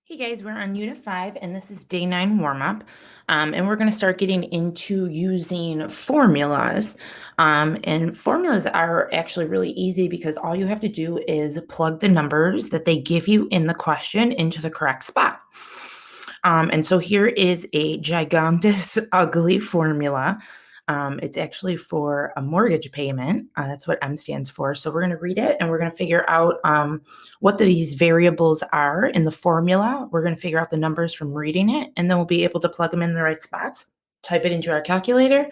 Hey guys, we're on Unit 5 and this is day 9 warm-up. And we're going to start getting into using formulas. And formulas are actually really easy because all you have to do is plug the numbers that they give you in the question into the correct spot. And so here is a gigantic, ugly formula. It's actually for a mortgage payment. That's what M stands for. So we're going to read it and we're going to figure out what these variables are in the formula. We're going to figure out the numbers from reading it, and then we'll be able to plug them in the right spots, type it into our calculator,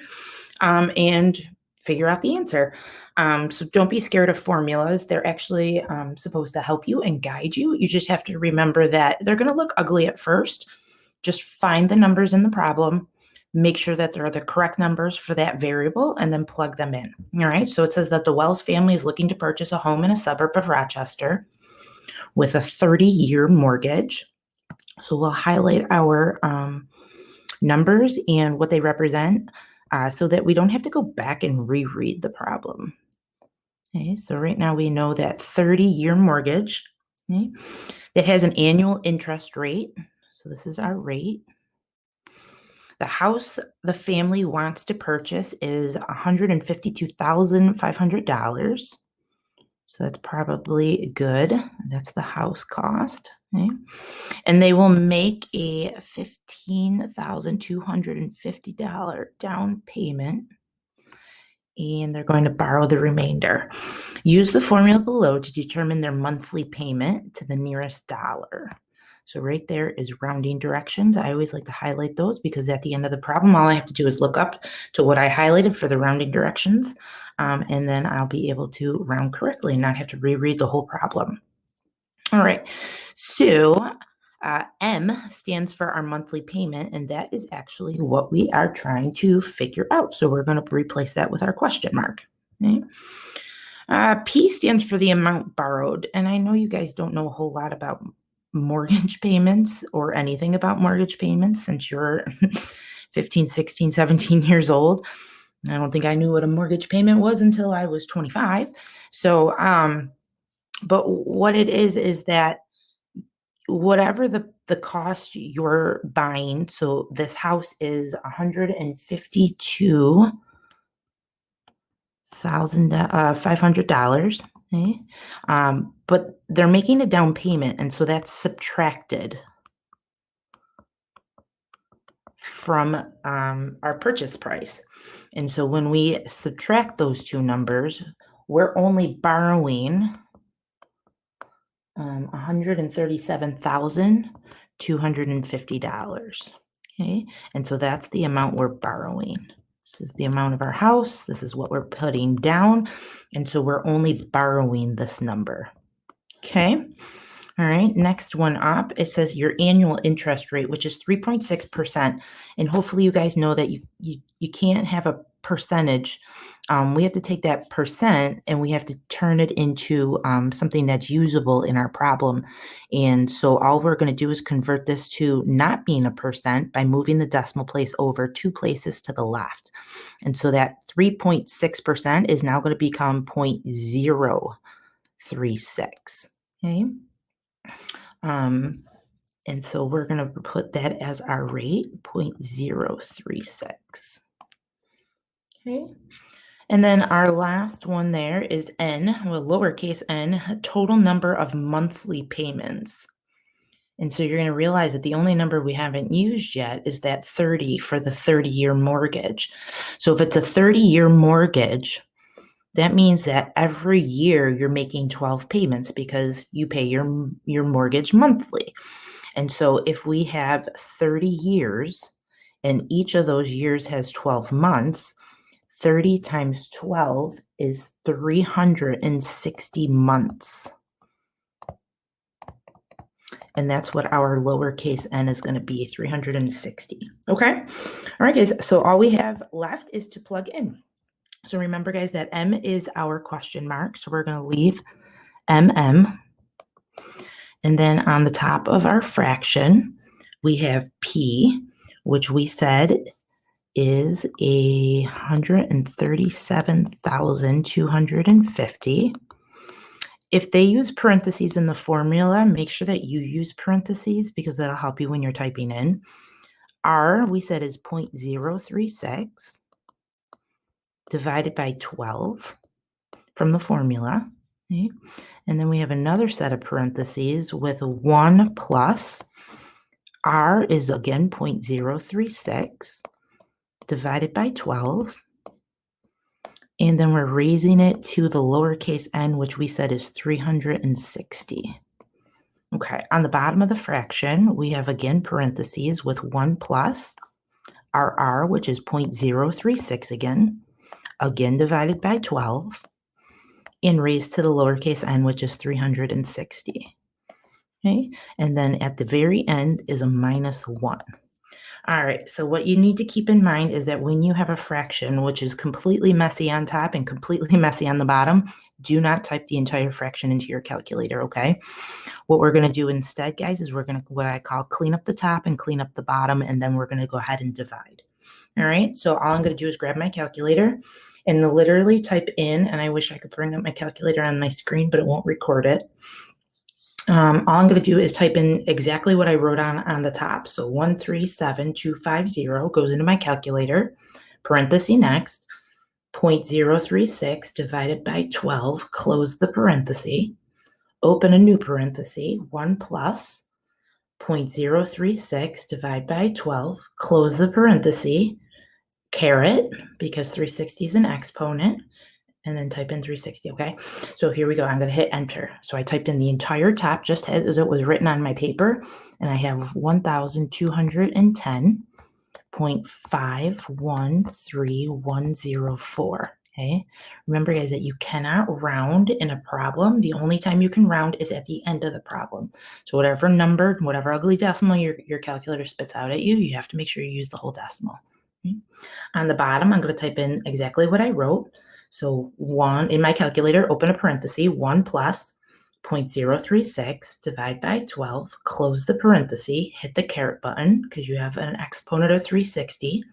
and figure out the answer. So don't be scared of formulas. They're actually supposed to help you and guide you. You just have to remember that they're going to look ugly at first. Just find the numbers in the problem, make sure that they're the correct numbers for that variable, and then plug them in. All right. So it says that the Wells family is looking to purchase a home in a suburb of Rochester with a 30-year mortgage. So we'll highlight our numbers and what they represent so that we don't have to go back and reread the problem. Okay, so right now we know that 30-year mortgage, okay, that has an annual interest rate. So this is our rate. The house the family wants to purchase is $152,500. So that's probably good. That's the house cost. Okay. And they will make a $15,250 down payment, and they're going to borrow the remainder. Use the formula below to determine their monthly payment to the nearest dollar. So right there is rounding directions. I always like to highlight those because at the end of the problem, all I have to do is look up to what I highlighted for the rounding directions, and then I'll be able to round correctly and not have to reread the whole problem. All right, so M stands for our monthly payment, and that is actually what we are trying to figure out. So we're going to replace that with our question mark. Okay. P stands for the amount borrowed, and I know you guys don't know a whole lot about mortgage payments or anything about mortgage payments since you're 15, 16, 17 years old. I don't think I knew what a mortgage payment was until I was 25. So, but what it is that whatever the cost you're buying, so this house is $152,500. Okay. But they're making a down payment, and so that's subtracted from our purchase price. And so when we subtract those two numbers, we're only borrowing $137,250. Okay, and so that's the amount we're borrowing. This is the amount of our house. This is what we're putting down. And so we're only borrowing this number. Okay. All right. Next one up, it says your annual interest rate, which is 3.6%. And hopefully you guys know that you can't have a percentage. We have to take that percent and we have to turn it into something that's usable in our problem. And so all we're going to do is convert this to not being a percent by moving the decimal place over 2 places to the left. And so that 3.6% is now going to become 0.036. Okay. And so we're going to put that as our rate, 0.036. Okay. And then our last one there is N, well, lowercase n, total number of monthly payments. And so you're going to realize that the only number we haven't used yet is that 30 for the 30-year mortgage. So if it's a 30-year mortgage, that means that every year you're making 12 payments because you pay your mortgage monthly. And so if we have 30 years and each of those years has 12 months, 30 times 12 is 360 months. And that's what our lowercase n is going to be, 360. Okay. All right, guys. So all we have left is to plug in. So remember, guys, that M is our question mark. So we're going to leave MM. And then on the top of our fraction, we have P, which we said is 137,250. If they use parentheses in the formula, make sure that you use parentheses because that'll help you when you're typing in. R, we said, is 0.036 divided by 12 from the formula. Okay? And then we have another set of parentheses with 1 plus. R is again 0.036 divided by 12. And then we're raising it to the lowercase n, which we said is 360. Okay, on the bottom of the fraction, we have again parentheses with 1 plus our r, which is 0.036 again divided by 12, and raised to the lowercase n, which is 360. Okay, and then at the very end is a minus 1. All right, so what you need to keep in mind is that when you have a fraction which is completely messy on top and completely messy on the bottom, do not type the entire fraction into your calculator, okay? What we're going to do instead, guys, is we're going to, what I call, clean up the top and clean up the bottom, and then we're going to go ahead and divide. All right, so all I'm going to do is grab my calculator and literally type in, and I wish I could bring up my calculator on my screen, but it won't record it. All I'm going to do is type in exactly what I wrote on the top. So 137250 goes into my calculator, parenthesis next, 0.036 divided by 12, close the parenthesis, open a new parenthesis, 1 plus 0.036 divided by 12, close the parenthesis, caret, because 360 is an exponent, and then type in 360, okay? So here we go. I'm going to hit enter. So I typed in the entire top just as it was written on my paper, and I have 1,210.513104, okay? Remember, guys, that you cannot round in a problem. The only time you can round is at the end of the problem. So whatever number, whatever ugly decimal your calculator spits out at you, you have to make sure you use the whole decimal. Okay? On the bottom, I'm going to type in exactly what I wrote. So 1 in my calculator, open a parenthesis, 1 plus 0.036 divided by 12, close the parenthesis, hit the caret button because you have an exponent of 360,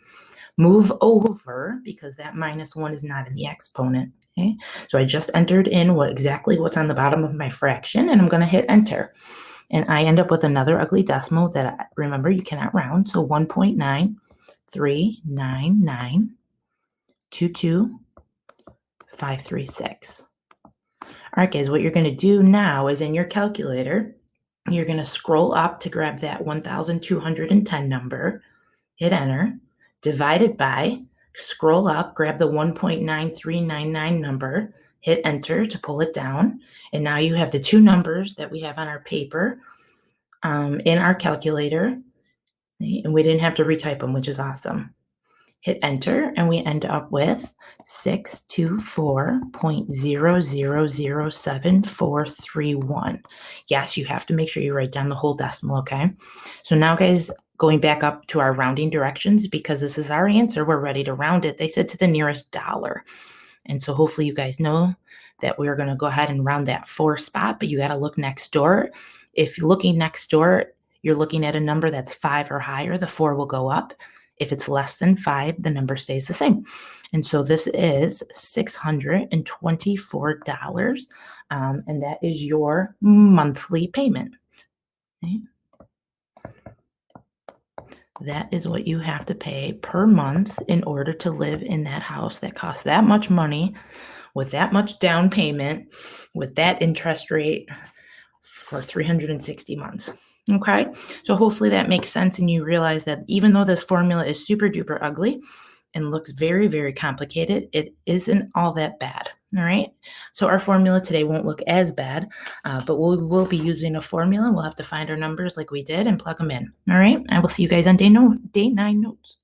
move over because that minus 1 is not in the exponent. Okay, so I just entered in exactly what's on the bottom of my fraction, and I'm going to hit enter. And I end up with another ugly decimal that, remember, you cannot round. So 1.939922536. All right, guys, what you're going to do now is in your calculator, you're going to scroll up to grab that 1,210 number, hit enter, divide it by, scroll up, grab the 1.9399 number, hit enter to pull it down. And now you have the two numbers that we have on our paper in our calculator. And we didn't have to retype them, which is awesome. Hit enter, and we end up with 624.0007431. Yes, you have to make sure you write down the whole decimal, okay? So now, guys, going back up to our rounding directions, because this is our answer, we're ready to round it. They said to the nearest dollar. And so hopefully you guys know that we're going to go ahead and round that 4 spot, but you got to look next door. If you're looking next door, you're looking at a number that's 5 or higher, the 4 will go up. If it's less than 5, the number stays the same. And so this is $624, and that is your monthly payment. Okay. That is what you have to pay per month in order to live in that house that costs that much money, with that much down payment, with that interest rate for 360 months. Okay, so hopefully that makes sense and you realize that even though this formula is super duper ugly and looks very, very complicated, it isn't all that bad. All right, so our formula today won't look as bad, but we'll be using a formula. We'll have to find our numbers like we did and plug them in. All right, I will see you guys on day 9 notes.